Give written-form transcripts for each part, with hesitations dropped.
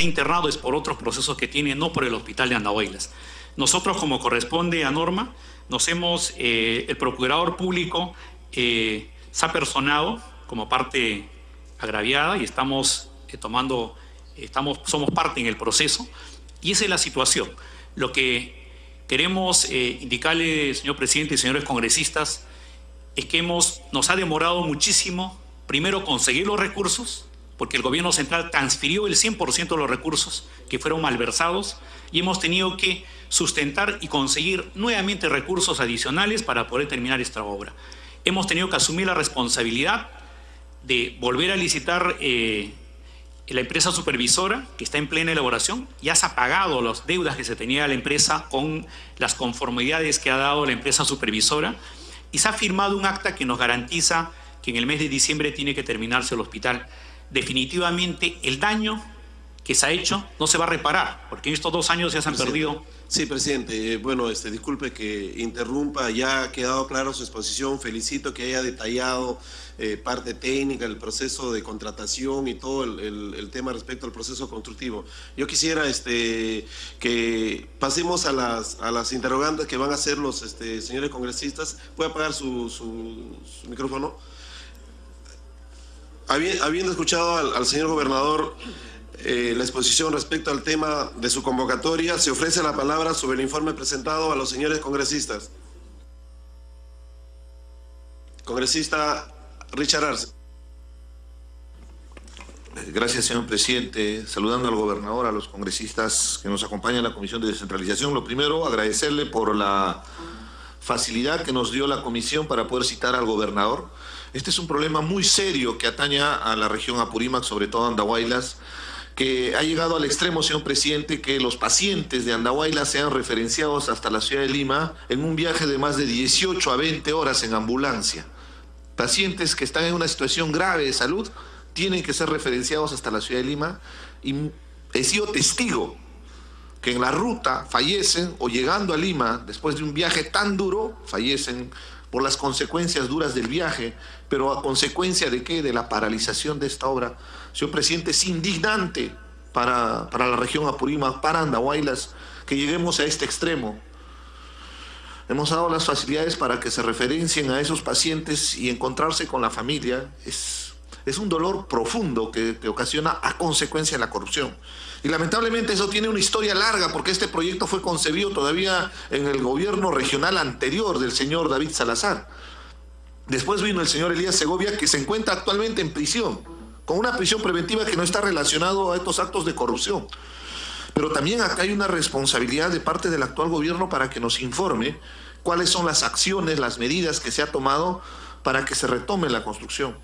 internado es por otros procesos que tiene, no por el hospital de Andahuaylas. Nosotros, como corresponde a norma, el procurador público se ha personado como parte agraviada y somos parte en el proceso, y esa es la situación. Lo que queremos indicarle, señor presidente y señores congresistas, es que nos ha demorado muchísimo, primero, conseguir los recursos, porque el gobierno central transfirió el 100% de los recursos que fueron malversados, y hemos tenido que sustentar y conseguir nuevamente recursos adicionales para poder terminar esta obra. Hemos tenido que asumir la responsabilidad de volver a licitar la empresa supervisora, que está en plena elaboración. Ya se ha pagado las deudas que se tenía la empresa con las conformidades que ha dado la empresa supervisora, y se ha firmado un acta que nos garantiza que en el mes de diciembre tiene que terminarse el hospital. Definitivamente el daño que se ha hecho no se va a reparar, porque en estos 2 años ya se han perdido. Sí, presidente. Bueno, disculpe que interrumpa, ya ha quedado claro su exposición. Felicito que haya detallado parte técnica, el proceso de contratación y todo el tema respecto al proceso constructivo. Yo quisiera que pasemos a las interrogantes que van a hacer los señores congresistas. ¿Puede apagar su micrófono? Habiendo escuchado al señor gobernador la exposición respecto al tema de su convocatoria, se ofrece la palabra sobre el informe presentado a los señores congresistas. Congresista Richard Arce. Gracias, señor presidente. Saludando al gobernador, a los congresistas que nos acompañan en la Comisión de Descentralización. Lo primero, agradecerle por la facilidad que nos dio la comisión para poder citar al gobernador. Este es un problema muy serio que ataña a la región Apurímac, sobre todo a Andahuaylas, que ha llegado al extremo, señor presidente, que los pacientes de Andahuaylas sean referenciados hasta la ciudad de Lima en un viaje de más de 18 a 20 horas en ambulancia. Pacientes que están en una situación grave de salud tienen que ser referenciados hasta la ciudad de Lima, y he sido testigo que en la ruta fallecen, o llegando a Lima después de un viaje tan duro, fallecen por las consecuencias duras del viaje. Pero a consecuencia de ¿qué? De la paralización de esta obra. Señor presidente, es indignante para la región Apurímac, para Andahuaylas, que lleguemos a este extremo. Hemos dado las facilidades para que se referencien a esos pacientes y encontrarse con la familia. Es un dolor profundo que ocasiona a consecuencia de la corrupción. Y lamentablemente eso tiene una historia larga, porque este proyecto fue concebido todavía en el gobierno regional anterior del señor David Salazar. Después vino el señor Elías Segovia, que se encuentra actualmente en prisión, con una prisión preventiva que no está relacionado a estos actos de corrupción. Pero también acá hay una responsabilidad de parte del actual gobierno para que nos informe cuáles son las acciones, las medidas que se ha tomado para que se retome la construcción.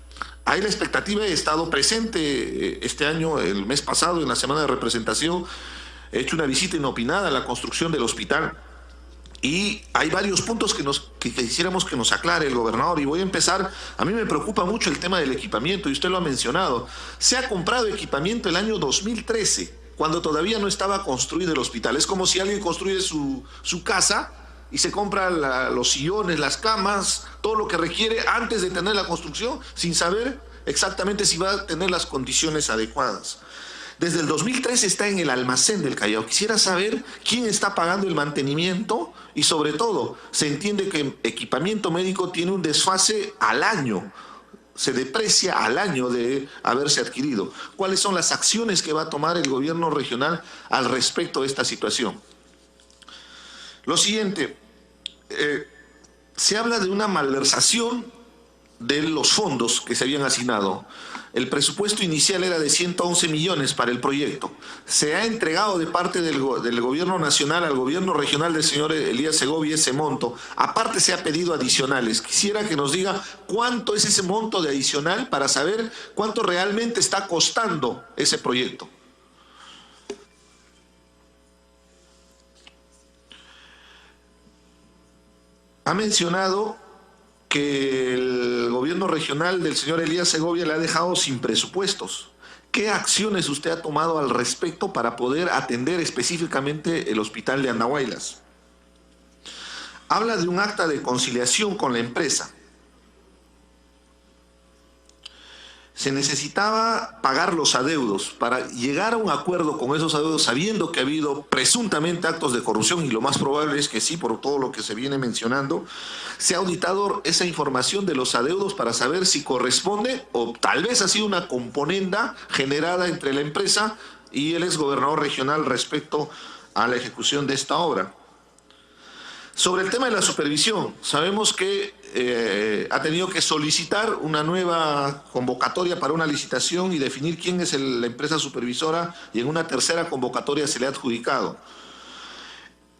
Hay la expectativa, he estado presente este año, el mes pasado, en la semana de representación, he hecho una visita inopinada a la construcción del hospital. Y hay varios puntos que quisiéramos que nos aclare el gobernador. Y voy a empezar, a mí me preocupa mucho el tema del equipamiento, y usted lo ha mencionado. Se ha comprado equipamiento el año 2013, cuando todavía no estaba construido el hospital. Es como si alguien construye su casa y se compra los sillones, las camas, todo lo que requiere antes de tener la construcción, sin saber exactamente si va a tener las condiciones adecuadas. Desde el 2013 está en el almacén del Callao. Quisiera saber quién está pagando el mantenimiento, y sobre todo, se entiende que el equipamiento médico tiene un desfase al año, se deprecia al año de haberse adquirido. ¿Cuáles son las acciones que va a tomar el gobierno regional al respecto de esta situación? Lo siguiente, se habla de una malversación de los fondos que se habían asignado. El presupuesto inicial era de 111 millones para el proyecto. Se ha entregado de parte del gobierno nacional al gobierno regional del señor Elías Segovia ese monto. Aparte se ha pedido adicionales. Quisiera que nos diga cuánto es ese monto de adicional para saber cuánto realmente está costando ese proyecto. Ha mencionado que el gobierno regional del señor Elías Segovia le ha dejado sin presupuestos. ¿Qué acciones usted ha tomado al respecto para poder atender específicamente el hospital de Andahuaylas? Habla de un acta de conciliación con la empresa. se necesitaba pagar los adeudos. Para llegar a un acuerdo con esos adeudos, sabiendo que ha habido presuntamente actos de corrupción, y lo más probable es que sí, por todo lo que se viene mencionando, se ha auditado esa información de los adeudos para saber si corresponde o tal vez ha sido una componenda generada entre la empresa y el exgobernador regional respecto a la ejecución de esta obra. Sobre el tema de la supervisión, sabemos que ha tenido que solicitar una nueva convocatoria para una licitación y definir quién es la empresa supervisora, y en una tercera convocatoria se le ha adjudicado.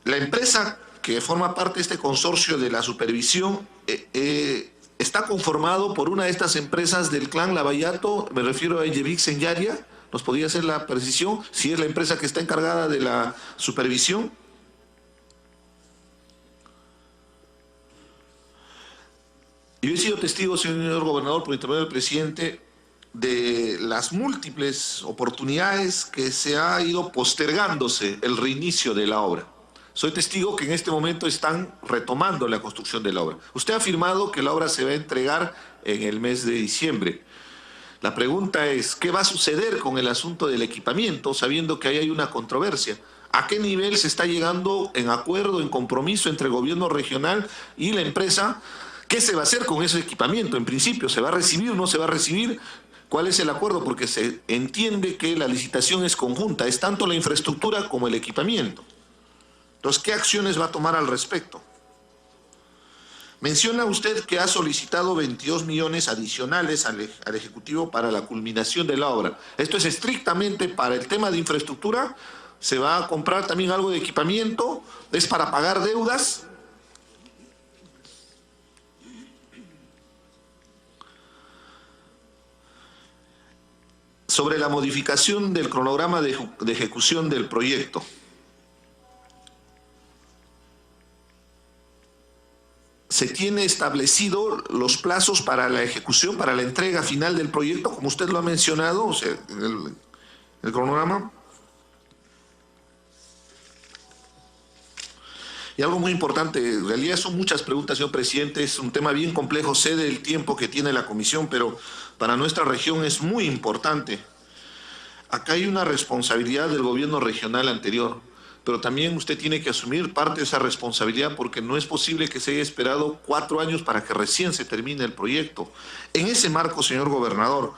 La empresa que forma parte de este consorcio de la supervisión está conformado por una de estas empresas del clan Lavallato, me refiero a Yevix en Yaria. ¿Nos podría hacer la precisión si es la empresa que está encargada de la supervisión? Yo he sido testigo, señor gobernador, por intermedio del presidente, de las múltiples oportunidades que se ha ido postergándose el reinicio de la obra. Soy testigo que en este momento están retomando la construcción de la obra. Usted ha afirmado que la obra se va a entregar en el mes de diciembre. La pregunta es, ¿qué va a suceder con el asunto del equipamiento, sabiendo que ahí hay una controversia? ¿A qué nivel se está llegando en acuerdo, en compromiso entre el gobierno regional y la empresa? ¿Qué se va a hacer con ese equipamiento? En principio, ¿se va a recibir o no se va a recibir? ¿Cuál es el acuerdo? Porque se entiende que la licitación es conjunta, es tanto la infraestructura como el equipamiento. Entonces, ¿qué acciones va a tomar al respecto? Menciona usted que ha solicitado 22 millones adicionales al Ejecutivo para la culminación de la obra. ¿Esto es estrictamente para el tema de infraestructura? ¿Se va a comprar también algo de equipamiento? ¿Es para pagar deudas? Sobre la modificación del cronograma de ejecución del proyecto. ¿Se tiene establecido los plazos para la ejecución, para la entrega final del proyecto, como usted lo ha mencionado, o sea, en el cronograma? Y algo muy importante, en realidad son muchas preguntas, señor presidente, es un tema bien complejo, sé del tiempo que tiene la comisión, pero para nuestra región es muy importante. Acá hay una responsabilidad del gobierno regional anterior, pero también usted tiene que asumir parte de esa responsabilidad, porque no es posible que se haya esperado 4 años para que recién se termine el proyecto. En ese marco, señor gobernador,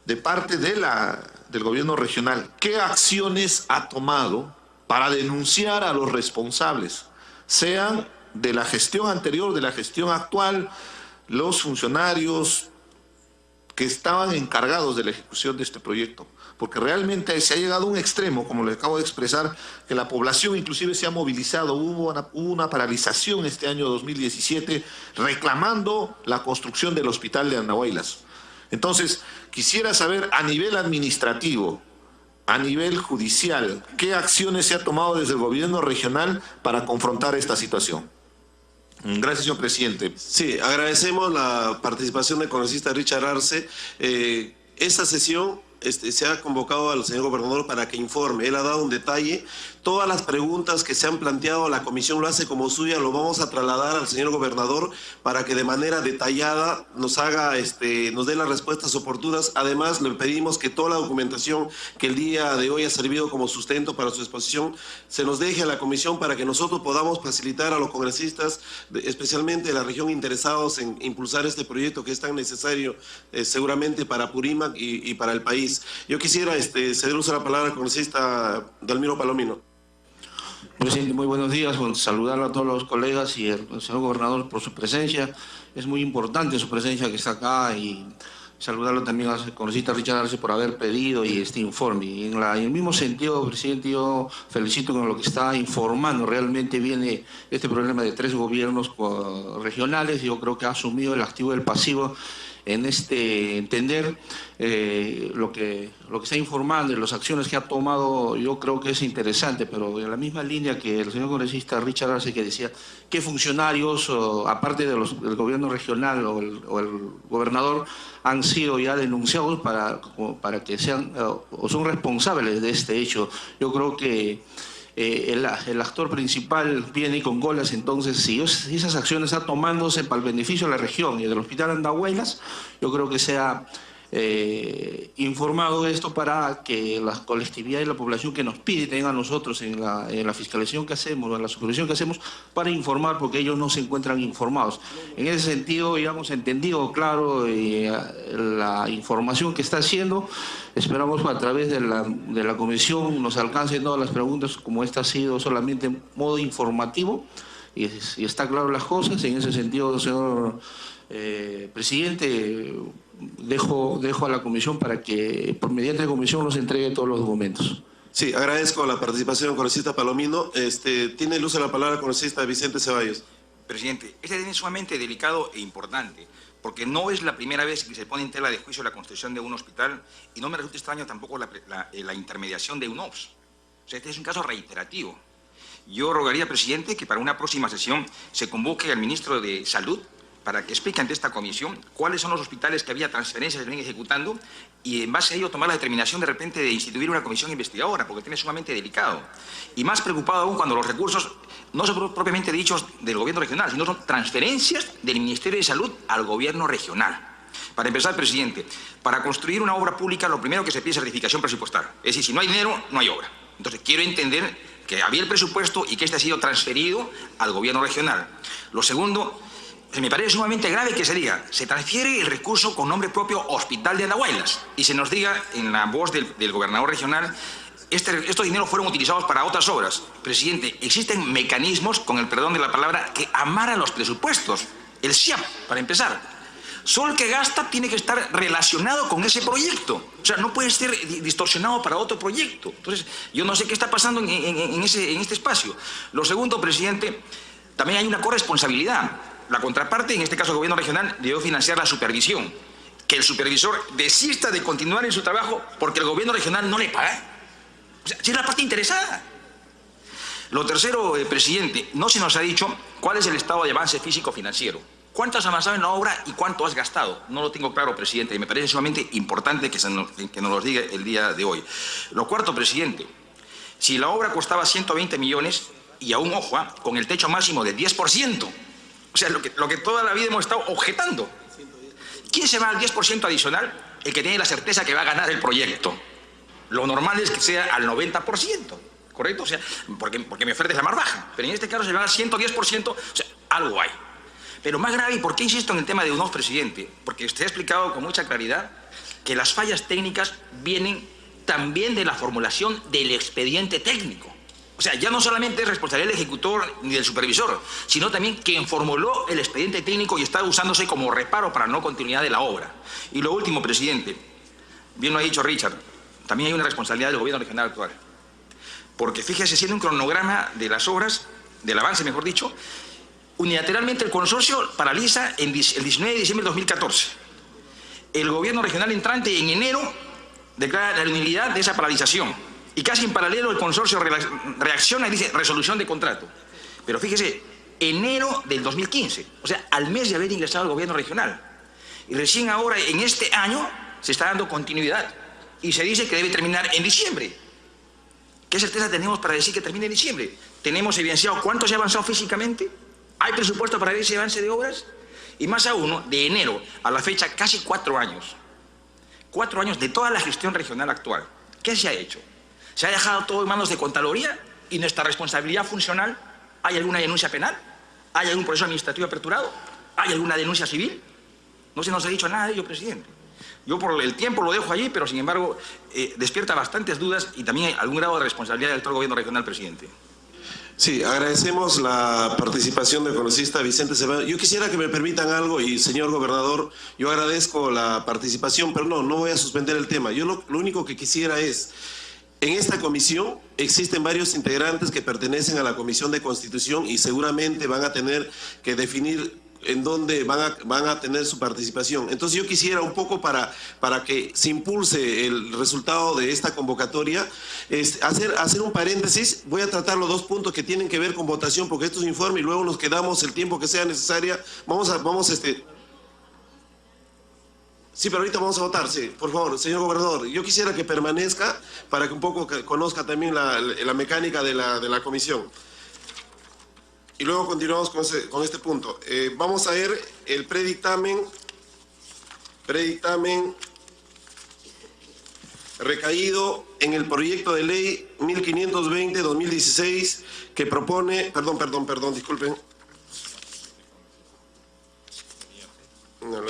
de parte del gobierno regional, ¿qué acciones ha tomado para denunciar a los responsables, sean de la gestión anterior, de la gestión actual, los funcionarios que estaban encargados de la ejecución de este proyecto? Porque realmente se ha llegado a un extremo, como le acabo de expresar, que la población inclusive se ha movilizado, hubo una paralización este año 2017 reclamando la construcción del hospital de Andahuaylas. Entonces, quisiera saber a nivel administrativo, a nivel judicial, ¿qué acciones se ha tomado desde el gobierno regional para confrontar esta situación? Gracias, señor presidente. Sí, agradecemos la participación del congresista Richard Arce. Esta sesión se ha convocado al señor gobernador para que informe. Él ha dado un detalle. Todas las preguntas que se han planteado, la comisión lo hace como suya, lo vamos a trasladar al señor gobernador para que de manera detallada nos dé las respuestas oportunas. Además, le pedimos que toda la documentación que el día de hoy ha servido como sustento para su exposición se nos deje a la comisión para que nosotros podamos facilitar a los congresistas, especialmente de la región, interesados en impulsar este proyecto que es tan necesario seguramente para Apurímac y para el país. Yo quisiera ceder uso a la palabra al congresista Dalmiro Palomino. Presidente, muy buenos días. Saludarlo a todos los colegas y al señor gobernador por su presencia. Es muy importante su presencia que está acá, y saludarlo también al congresista Richard Arce por haber pedido este informe. Y en el mismo sentido, presidente, yo felicito con lo que está informando. Realmente viene este problema de 3 gobiernos regionales. Yo creo que ha asumido el activo y el pasivo en entender lo que está informando y las acciones que ha tomado. Yo creo que es interesante, pero en la misma línea que el señor congresista Richard Arce, que decía qué funcionarios, aparte del gobierno regional o el gobernador, han sido ya denunciados para que sean o son responsables de este hecho. Yo creo que el actor principal viene con golas. Entonces, si esas acciones están tomándose para el beneficio de la región y del hospital Andahuaylas, yo creo que sea informado esto para que la colectividad y la población que nos pide tengan a nosotros en la fiscalización que hacemos, en la supervisión que hacemos, para informar, porque ellos no se encuentran informados. En ese sentido, ya hemos entendido, claro, la información que está haciendo. Esperamos a través de la comisión nos alcancen todas las preguntas, como esta ha sido solamente en modo informativo, y está claro las cosas. En ese sentido, señor presidente, dejo a la comisión para que, por mediante la comisión, nos entregue todos los documentos. Sí, agradezco la participación del congresista Palomino. Tiene el uso de la palabra el congresista Vicente Ceballos. Presidente, este tema es sumamente delicado e importante, porque no es la primera vez que se pone en tela de juicio la construcción de un hospital, y no me resulta extraño tampoco la intermediación de UNOPS. O sea, este es un caso reiterativo. Yo rogaría, presidente, que para una próxima sesión se convoque al ministro de Salud para que explique ante esta comisión cuáles son los hospitales que había transferencias que se vienen ejecutando, y en base a ello tomar la determinación de repente de instituir una comisión investigadora, porque el tema es sumamente delicado. Y más preocupado aún cuando los recursos no son propiamente dichos del gobierno regional, sino son transferencias del Ministerio de Salud al gobierno regional. Para empezar, presidente, para construir una obra pública lo primero que se pide es certificación presupuestal. Es decir, si no hay dinero, no hay obra. Entonces, quiero entender que había el presupuesto y que este ha sido transferido al gobierno regional. Lo segundo, me parece sumamente grave que se diga, se transfiere el recurso con nombre propio Hospital de Andahuaylas, y se nos diga en la voz del gobernador regional, estos dineros fueron utilizados para otras obras. Presidente, existen mecanismos, con el perdón de la palabra, que amaran los presupuestos. El SIAP, para empezar. Solo el que gasta tiene que estar relacionado con ese proyecto. O sea, no puede ser distorsionado para otro proyecto. Entonces, yo no sé qué está pasando en este espacio. Lo segundo, presidente, también hay una corresponsabilidad. La contraparte, en este caso el gobierno regional, debió financiar la supervisión. Que el supervisor desista de continuar en su trabajo porque el gobierno regional no le paga. O sea, si es la parte interesada. Lo tercero, presidente, no se nos ha dicho cuál es el estado de avance físico-financiero. ¿Cuánto has avanzado en la obra y cuánto has gastado? No lo tengo claro, presidente, y me parece sumamente importante que nos lo diga el día de hoy. Lo cuarto, presidente, si la obra costaba 120 millones, y aún, ojo, con el techo máximo del 10%, o sea, lo que toda la vida hemos estado objetando. ¿Quién se va al 10% adicional? El que tiene la certeza que va a ganar el proyecto. Lo normal es que sea al 90%, ¿correcto? O sea, porque mi oferta es la más baja. Pero en este caso se va al 110%, o sea, algo hay. Pero más grave, ¿y por qué insisto en el tema de UNOPS, presidente? Porque usted ha explicado con mucha claridad que las fallas técnicas vienen también de la formulación del expediente técnico. O sea, ya no solamente es responsabilidad del ejecutor ni del supervisor, sino también quien formuló el expediente técnico y está usándose como reparo para no continuidad de la obra. Y lo último, presidente, bien lo ha dicho Richard, también hay una responsabilidad del gobierno regional actual. Porque fíjese, siendo un cronograma de las obras, del avance, mejor dicho, unilateralmente el consorcio paraliza el 19 de diciembre de 2014. El gobierno regional entrante en enero declara la nulidad de esa paralización. Y casi en paralelo el consorcio reacciona y dice resolución de contrato. Pero fíjese, enero del 2015, o sea, al mes de haber ingresado al gobierno regional. Y recién ahora, en este año, se está dando continuidad. Y se dice que debe terminar en diciembre. ¿Qué certeza tenemos para decir que termine en diciembre? ¿Tenemos evidenciado cuánto se ha avanzado físicamente? ¿Hay presupuesto para ver ese avance de obras? Y más aún, de enero a la fecha, casi 4 años. 4 años de toda la gestión regional actual. ¿Qué se ha hecho? ¿Se ha dejado todo en manos de Contraloría y nuestra responsabilidad funcional? ¿Hay alguna denuncia penal? ¿Hay algún proceso administrativo aperturado? ¿Hay alguna denuncia civil? No se nos ha dicho nada de ello, presidente. Yo por el tiempo lo dejo allí, pero sin embargo despierta bastantes dudas y también hay algún grado de responsabilidad del actual gobierno regional, presidente. Sí, agradecemos la participación del congresista Vicente Ceballos. Yo quisiera que me permitan algo, y señor gobernador, yo agradezco la participación, pero no voy a suspender el tema. Yo lo único que quisiera es, en esta comisión existen varios integrantes que pertenecen a la Comisión de Constitución y seguramente van a tener que definir en dónde van a tener su participación. Entonces yo quisiera un poco para que se impulse el resultado de esta convocatoria, hacer un paréntesis. Voy a tratar los 2 puntos que tienen que ver con votación, porque esto es un informe y luego nos quedamos el tiempo que sea necesaria. Sí, pero ahorita vamos a votar, sí. Por favor, señor gobernador, yo quisiera que permanezca para que un poco conozca también la mecánica de la comisión. Y luego continuamos con este punto. Vamos a ver el predictamen recaído en el proyecto de ley 1520-2016 que propone, disculpen, no,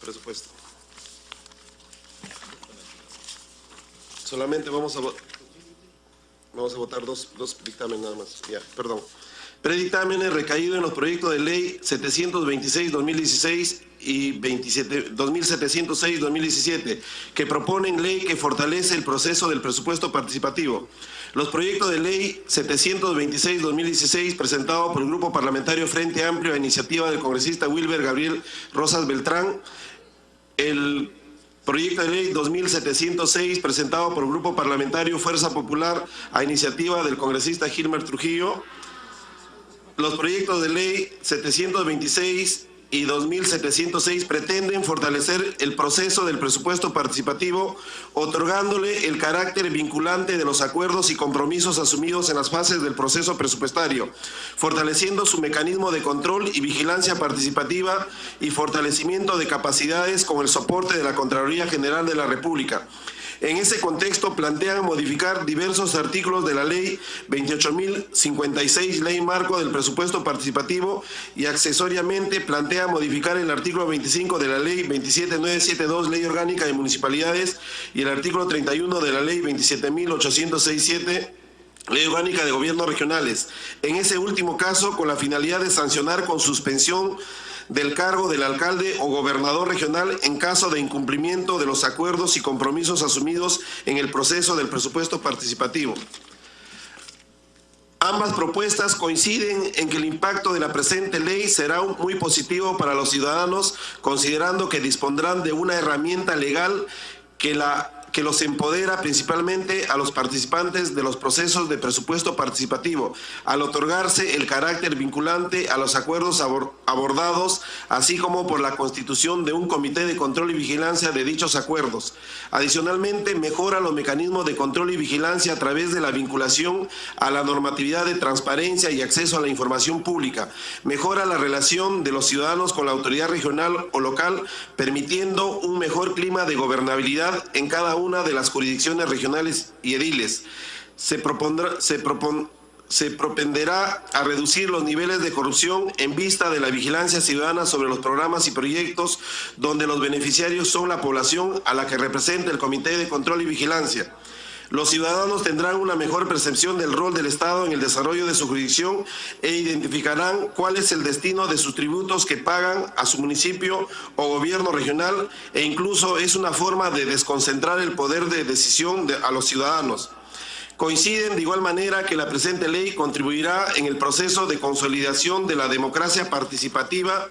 presupuesto. Solamente vamos a votar dos dictámenes nada más. Ya, perdón. Predictámenes recaídos en los proyectos de ley 726-2016 y 2706-2017, que proponen ley que fortalece el proceso del presupuesto participativo. Los proyectos de ley 726-2016, presentado por el Grupo Parlamentario Frente Amplio a iniciativa del congresista Wilber Gabriel Rosas Beltrán. El proyecto de ley 2706, presentado por el Grupo Parlamentario Fuerza Popular a iniciativa del congresista Gilmer Trujillo. Los proyectos de ley 726 y 2706 pretenden fortalecer el proceso del presupuesto participativo, otorgándole el carácter vinculante de los acuerdos y compromisos asumidos en las fases del proceso presupuestario, fortaleciendo su mecanismo de control y vigilancia participativa y fortalecimiento de capacidades con el soporte de la Contraloría General de la República. En ese contexto plantean modificar diversos artículos de la Ley 28.056, Ley Marco del Presupuesto Participativo, y accesoriamente plantean modificar el artículo 25 de la Ley 27.972, Ley Orgánica de Municipalidades, y el artículo 31 de la Ley 27.867, Ley Orgánica de Gobiernos Regionales. En ese último caso, con la finalidad de sancionar con suspensión del cargo del alcalde o gobernador regional en caso de incumplimiento de los acuerdos y compromisos asumidos en el proceso del presupuesto participativo. Ambas propuestas coinciden en que el impacto de la presente ley será muy positivo para los ciudadanos, considerando que dispondrán de una herramienta legal que los empodera principalmente a los participantes de los procesos de presupuesto participativo, al otorgarse el carácter vinculante a los acuerdos abordados, así como por la constitución de un comité de control y vigilancia de dichos acuerdos. Adicionalmente, mejora los mecanismos de control y vigilancia a través de la vinculación a la normatividad de transparencia y acceso a la información pública. Mejora la relación de los ciudadanos con la autoridad regional o local, permitiendo un mejor clima de gobernabilidad en cada una de las jurisdicciones regionales y ediles. Se propenderá a reducir los niveles de corrupción en vista de la vigilancia ciudadana sobre los programas y proyectos donde los beneficiarios son la población a la que representa el Comité de Control y Vigilancia. Los ciudadanos tendrán una mejor percepción del rol del Estado en el desarrollo de su jurisdicción e identificarán cuál es el destino de sus tributos que pagan a su municipio o gobierno regional, e incluso es una forma de desconcentrar el poder de decisión a los ciudadanos. Coinciden de igual manera que la presente ley contribuirá en el proceso de consolidación de la democracia participativa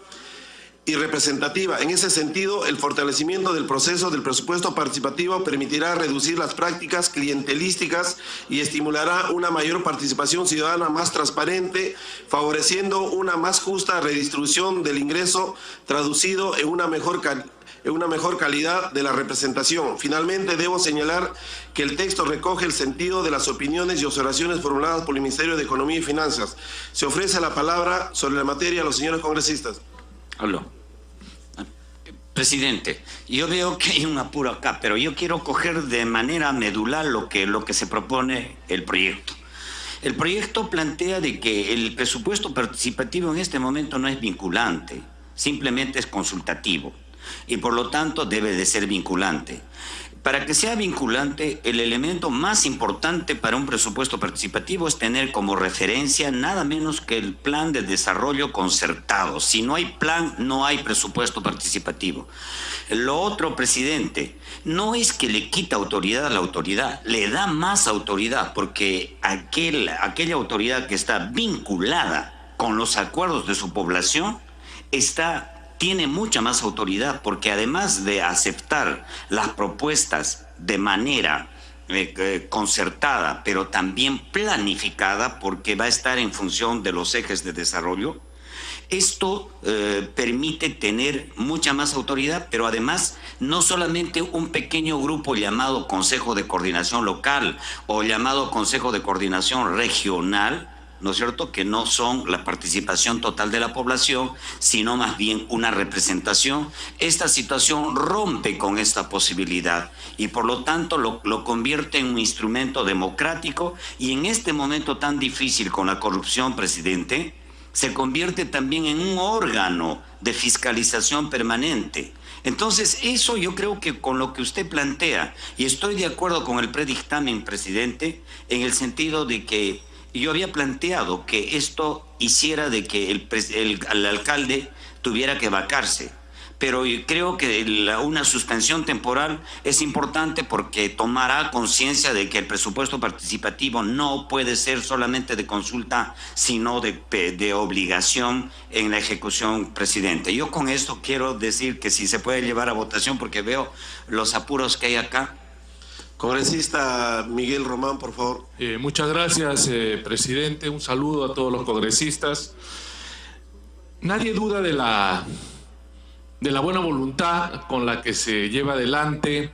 y representativa. En ese sentido, el fortalecimiento del proceso del presupuesto participativo permitirá reducir las prácticas clientelísticas y estimulará una mayor participación ciudadana más transparente, favoreciendo una más justa redistribución del ingreso, traducido en una mejor calidad de la representación. Finalmente, debo señalar que el texto recoge el sentido de las opiniones y observaciones formuladas por el Ministerio de Economía y Finanzas. Se ofrece la palabra sobre la materia a los señores congresistas. Aló. Presidente, yo veo que hay un apuro acá, pero yo quiero coger de manera medular lo que se propone el proyecto. El proyecto plantea de que el presupuesto participativo en este momento no es vinculante, simplemente es consultativo y por lo tanto debe de ser vinculante. Para que sea vinculante, el elemento más importante para un presupuesto participativo es tener como referencia nada menos que el plan de desarrollo concertado. Si no hay plan, no hay presupuesto participativo. Lo otro, presidente, no es que le quita autoridad a la autoridad, le da más autoridad, porque aquella autoridad que está vinculada con los acuerdos de su población tiene mucha más autoridad, porque además de aceptar las propuestas de manera concertada, pero también planificada, porque va a estar en función de los ejes de desarrollo, esto permite tener mucha más autoridad, pero además no solamente un pequeño grupo llamado Consejo de Coordinación Local o llamado Consejo de Coordinación Regional ¿no es cierto?, que no son la participación total de la población, sino más bien una representación. Esta situación rompe con esta posibilidad y por lo tanto lo convierte en un instrumento democrático, y en este momento tan difícil con la corrupción, presidente, se convierte también en un órgano de fiscalización permanente. Entonces, eso yo creo que con lo que usted plantea, y estoy de acuerdo con el predictamen, presidente, en el sentido de que yo había planteado que esto hiciera de que el alcalde tuviera que vacarse. Pero creo que una suspensión temporal es importante porque tomará conciencia de que el presupuesto participativo no puede ser solamente de consulta, sino de obligación en la ejecución, presidente. Yo con esto quiero decir que si se puede llevar a votación, porque veo los apuros que hay acá. Congresista Miguel Román, por favor. Muchas gracias, presidente. Un saludo a todos los congresistas. Nadie duda de la buena voluntad con la que se lleva adelante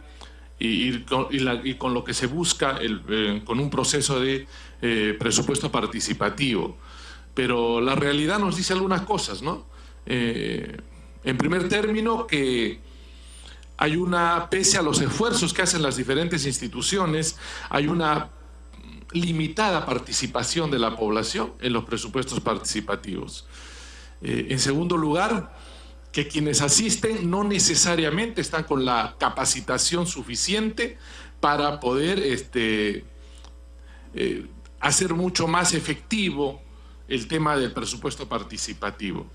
y con lo que se busca con un proceso de presupuesto participativo. Pero la realidad nos dice algunas cosas, ¿no? En primer término, que hay pese a los esfuerzos que hacen las diferentes instituciones, hay una limitada participación de la población en los presupuestos participativos. En segundo lugar, que quienes asisten no necesariamente están con la capacitación suficiente para poder hacer mucho más efectivo el tema del presupuesto participativo.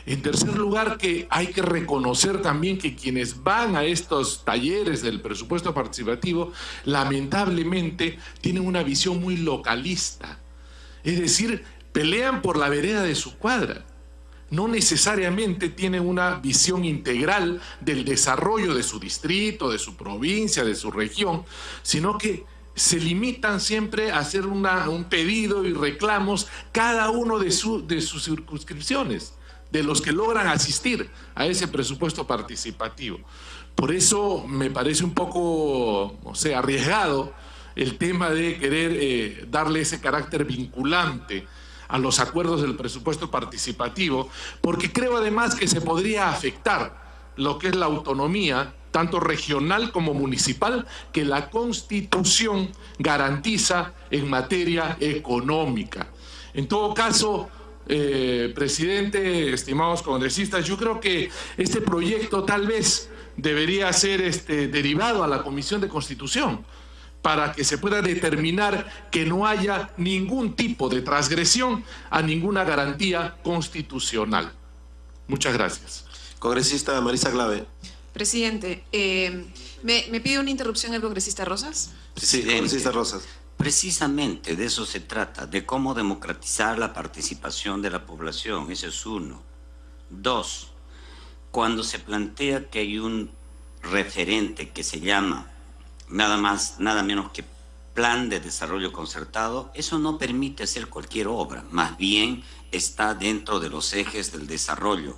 En tercer lugar, que hay que reconocer también que quienes van a estos talleres del presupuesto participativo lamentablemente tienen una visión muy localista, es decir, pelean por la vereda de su cuadra. No necesariamente tienen una visión integral del desarrollo de su distrito, de su provincia, de su región, sino que se limitan siempre a hacer un pedido y reclamos cada uno de sus circunscripciones, de los que logran asistir a ese presupuesto participativo. Por eso me parece un poco, arriesgado el tema de querer darle ese carácter vinculante a los acuerdos del presupuesto participativo, porque creo además que se podría afectar lo que es la autonomía, tanto regional como municipal, que la Constitución garantiza en materia económica. En todo caso, presidente, estimados congresistas, yo creo que este proyecto tal vez debería ser derivado a la Comisión de Constitución, para que se pueda determinar que no haya ningún tipo de transgresión a ninguna garantía constitucional. Muchas gracias. Congresista Marisa Glave. Presidente, ¿me pide una interrupción el congresista Rosas? Sí, congresista Rosas. Precisamente de eso se trata, de cómo democratizar la participación de la población. Ese es uno. Dos, cuando se plantea que hay un referente que se llama nada más, nada menos que Plan de Desarrollo Concertado, eso no permite hacer cualquier obra, más bien está dentro de los ejes del desarrollo.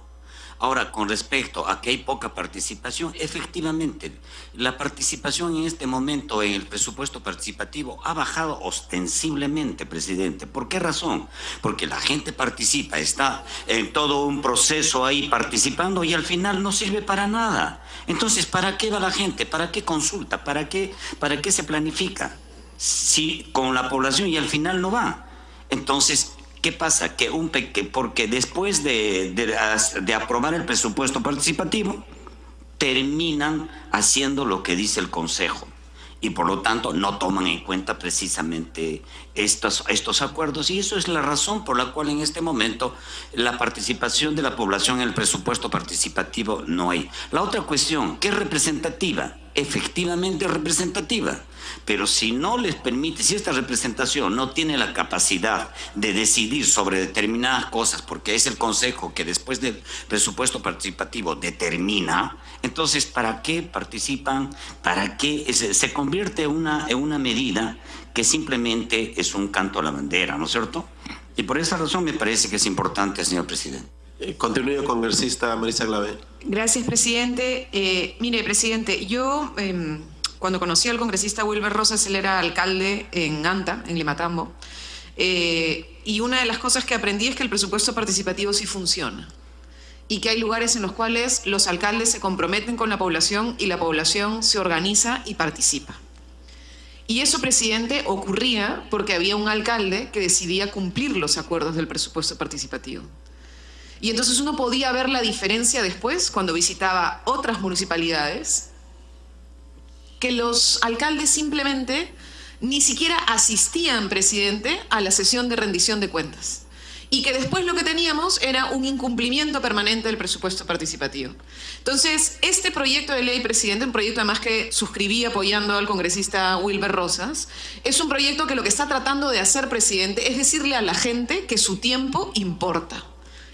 Ahora, con respecto a que hay poca participación, efectivamente, la participación en este momento en el presupuesto participativo ha bajado ostensiblemente, presidente. ¿Por qué razón? Porque la gente participa, está en todo un proceso ahí participando y al final no sirve para nada. Entonces, ¿para qué va la gente? ¿Para qué consulta? ¿Para qué se planifica? Si con la población y al final no va. Entonces, ¿qué pasa? Porque después de aprobar el presupuesto participativo, terminan haciendo lo que dice el Consejo y por lo tanto no toman en cuenta precisamente estos acuerdos, y eso es la razón por la cual en este momento la participación de la población en el presupuesto participativo no hay. La otra cuestión, que es representativa, efectivamente representativa, pero si no les permite, si esta representación no tiene la capacidad de decidir sobre determinadas cosas, porque es el Consejo que después del presupuesto participativo determina, entonces ¿para qué participan? ¿Para qué? Se convierte en una medida que simplemente es un canto a la bandera, ¿no es cierto? Y por esa razón me parece que es importante, señor presidente. Continúe, congresista Marisa Glave. Gracias, presidente. Mire, presidente, yo cuando conocí al congresista Wilber Rosas, él era alcalde en Anta, en Limatambo, Y una de las cosas que aprendí es que el presupuesto participativo sí funciona. Y que hay lugares en los cuales los alcaldes se comprometen con la población y la población se organiza y participa. Y eso, presidente, ocurría porque había un alcalde que decidía cumplir los acuerdos del presupuesto participativo. Y entonces uno podía ver la diferencia después cuando visitaba otras municipalidades, que los alcaldes simplemente ni siquiera asistían, presidente, a la sesión de rendición de cuentas. Y que después lo que teníamos era un incumplimiento permanente del presupuesto participativo. Entonces, este proyecto de ley, presidente, un proyecto además que suscribí apoyando al congresista Wilber Rosas, es un proyecto que lo que está tratando de hacer, presidente, es decirle a la gente que su tiempo importa.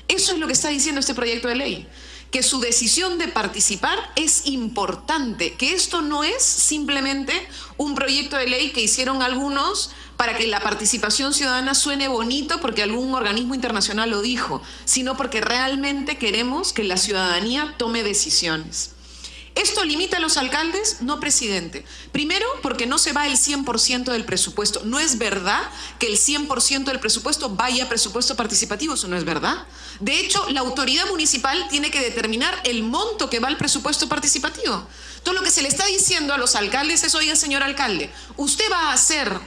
Eso es lo que está diciendo este proyecto de ley, que su decisión de participar es importante, que esto no es simplemente un proyecto de ley que hicieron algunos para que la participación ciudadana suene bonito porque algún organismo internacional lo dijo, sino porque realmente queremos que la ciudadanía tome decisiones. ¿Esto limita a los alcaldes? No, presidente. Primero, porque no se va el 100% del presupuesto. No es verdad que el 100% del presupuesto vaya a presupuesto participativo, eso no es verdad. De hecho, la autoridad municipal tiene que determinar el monto que va al presupuesto participativo. Entonces, lo que se le está diciendo a los alcaldes es, oiga, señor alcalde, usted va a hacer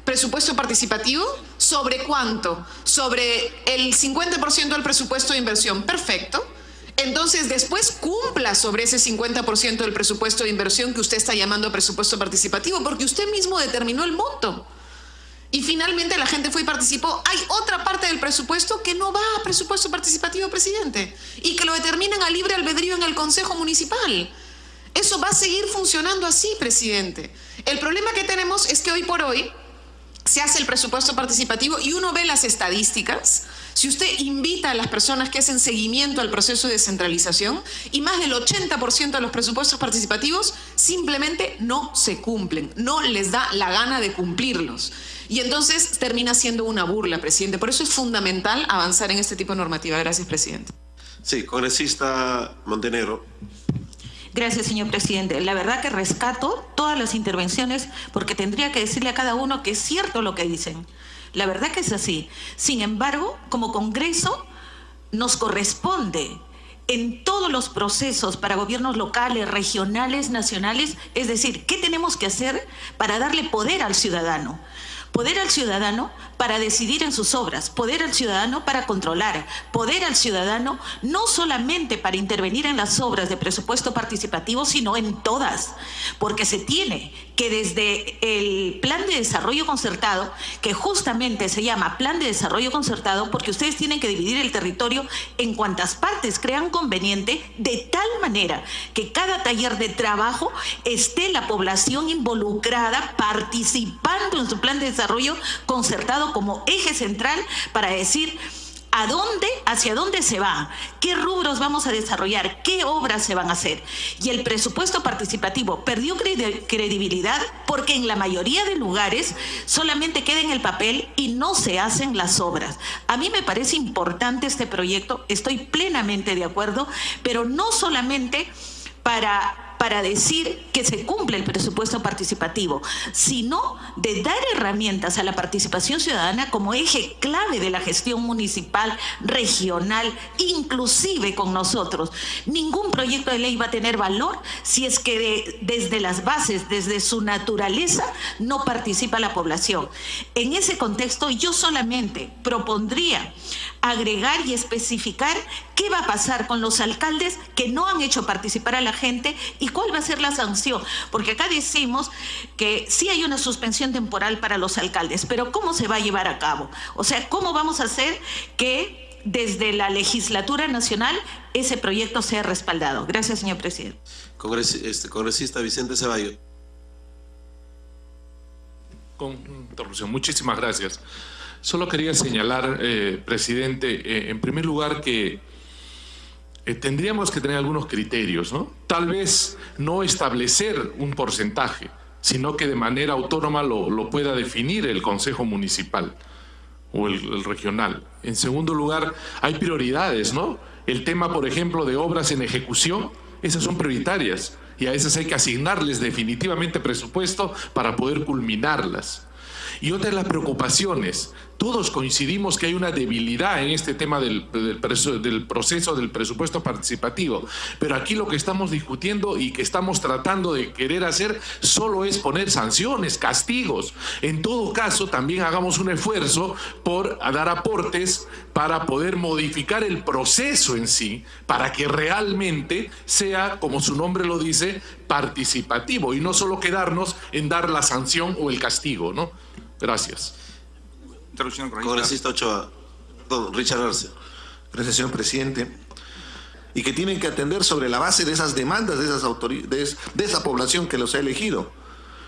presupuesto participativo, ¿sobre cuánto? Sobre el 50% del presupuesto de inversión. Perfecto. Entonces, después cumpla sobre ese 50% del presupuesto de inversión que usted está llamando presupuesto participativo, porque usted mismo determinó el monto. Y finalmente la gente fue y participó. Hay otra parte del presupuesto que no va a presupuesto participativo, presidente, y que lo determinan a libre albedrío en el Consejo Municipal. Eso va a seguir funcionando así, presidente. El problema que tenemos es que hoy por hoy se hace el presupuesto participativo y uno ve las estadísticas. Si usted invita a las personas que hacen seguimiento al proceso de descentralización, y más del 80% de los presupuestos participativos simplemente no se cumplen, no les da la gana de cumplirlos. Y entonces termina siendo una burla, presidente. Por eso es fundamental avanzar en este tipo de normativa. Gracias, presidente. Sí, congresista Montenegro. Gracias, señor presidente. La verdad que rescato todas las intervenciones porque tendría que decirle a cada uno que es cierto lo que dicen. La verdad que es así. Sin embargo, como Congreso, nos corresponde en todos los procesos para gobiernos locales, regionales, nacionales, es decir, ¿qué tenemos que hacer para darle poder al ciudadano? Poder al ciudadano para decidir en sus obras, poder al ciudadano para controlar, poder al ciudadano no solamente para intervenir en las obras de presupuesto participativo, sino en todas, porque se tiene que desde el plan de desarrollo concertado, que justamente se llama plan de desarrollo concertado, porque ustedes tienen que dividir el territorio en cuantas partes crean conveniente, de tal manera que cada taller de trabajo esté la población involucrada, participando en su plan de desarrollo concertado como eje central para decir hacia dónde se va, qué rubros vamos a desarrollar, qué obras se van a hacer. Y el presupuesto participativo perdió credibilidad porque en la mayoría de lugares solamente queda en el papel y no se hacen las obras. A mí me parece importante este proyecto, estoy plenamente de acuerdo, pero no solamente para decir que se cumple el presupuesto participativo, sino de dar herramientas a la participación ciudadana como eje clave de la gestión municipal, regional, inclusive con nosotros. Ningún proyecto de ley va a tener valor si es que desde las bases, desde su naturaleza, no participa la población. En ese contexto, yo solamente propondría agregar y especificar qué va a pasar con los alcaldes que no han hecho participar a la gente y cuál va a ser la sanción. Porque acá decimos que sí hay una suspensión temporal para los alcaldes, pero ¿cómo se va a llevar a cabo? O sea, ¿cómo vamos a hacer que desde la legislatura nacional ese proyecto sea respaldado? Gracias, señor presidente. Congresista Vicente Ceballos. Con interrupción. Muchísimas gracias. Solo quería señalar, presidente, en primer lugar que tendríamos que tener algunos criterios, ¿no? Tal vez no establecer un porcentaje, sino que de manera autónoma lo pueda definir el Consejo Municipal o el regional. En segundo lugar, hay prioridades, ¿no? El tema, por ejemplo, de obras en ejecución, esas son prioritarias y a esas hay que asignarles definitivamente presupuesto para poder culminarlas. Y otra de las preocupaciones, todos coincidimos que hay una debilidad en este tema del proceso del presupuesto participativo, pero aquí lo que estamos discutiendo y que estamos tratando de querer hacer solo es poner sanciones, castigos. En todo caso, también hagamos un esfuerzo por dar aportes para poder modificar el proceso en sí, para que realmente sea, como su nombre lo dice, participativo y no solo quedarnos en dar la sanción o el castigo, ¿no? Gracias. Interrupción, Congresista Ochoa. Don Richard Arce. Gracias, señor presidente. Y que tienen que atender sobre la base de esas demandas de esa población que los ha elegido.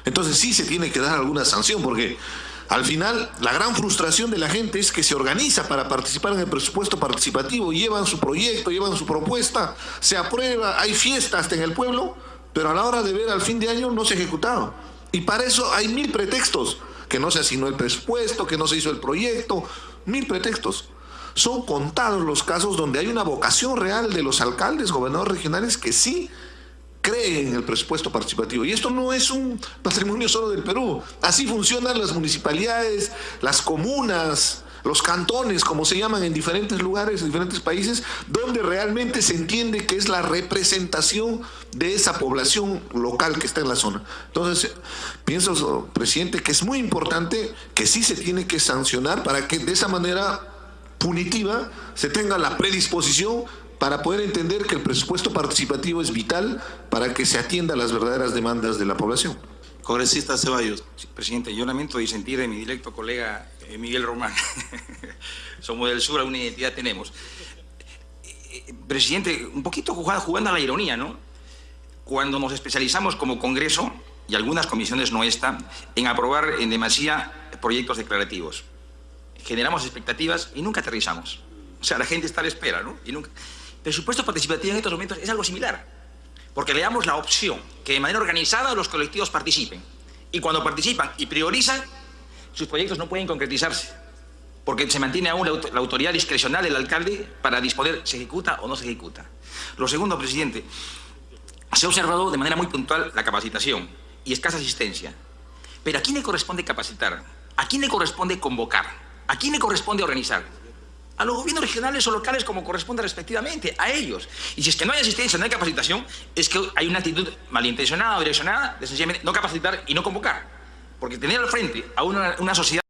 Entonces sí se tiene que dar alguna sanción, porque al final la gran frustración de la gente es que se organiza para participar en el presupuesto participativo, llevan su proyecto, llevan su propuesta, se aprueba, hay fiesta hasta en el pueblo, pero a la hora de ver al fin de año no se ha ejecutado. Y para eso hay 1000 pretextos, que no se asignó el presupuesto, que no se hizo el proyecto, 1000 pretextos. Son contados los casos donde hay una vocación real de los alcaldes, gobernadores regionales que sí creen en el presupuesto participativo. Y esto no es un patrimonio solo del Perú. Así funcionan las municipalidades, las comunas, los cantones, como se llaman en diferentes lugares, en diferentes países, donde realmente se entiende que es la representación de esa población local que está en la zona. Entonces, pienso, presidente, que es muy importante que sí se tiene que sancionar para que de esa manera punitiva se tenga la predisposición para poder entender que el presupuesto participativo es vital para que se atienda a las verdaderas demandas de la población. Congresista Ceballos. Sí, presidente, yo lamento disentir de mi directo colega Miguel Román. Somos del sur, alguna identidad tenemos. Presidente, un poquito jugando a la ironía, ¿no? Cuando nos especializamos como Congreso, y algunas comisiones no están, en aprobar en demasía proyectos declarativos. Generamos expectativas y nunca aterrizamos. O sea, la gente está a la espera, ¿no? Y nunca... Presupuesto participativo en estos momentos es algo similar, porque le damos la opción que de manera organizada los colectivos participen. Y cuando participan y priorizan, sus proyectos no pueden concretizarse, porque se mantiene aún la autoridad discrecional del alcalde para disponer se ejecuta o no se ejecuta. Lo segundo, presidente, se ha observado de manera muy puntual la capacitación y escasa asistencia. Pero ¿a quién le corresponde capacitar? ¿A quién le corresponde convocar? ¿A quién le corresponde organizar? A los gobiernos regionales o locales como corresponde respectivamente, a ellos. Y si es que no hay asistencia, no hay capacitación, es que hay una actitud malintencionada o direccionada de sencillamente no capacitar y no convocar. Porque tener al frente a una sociedad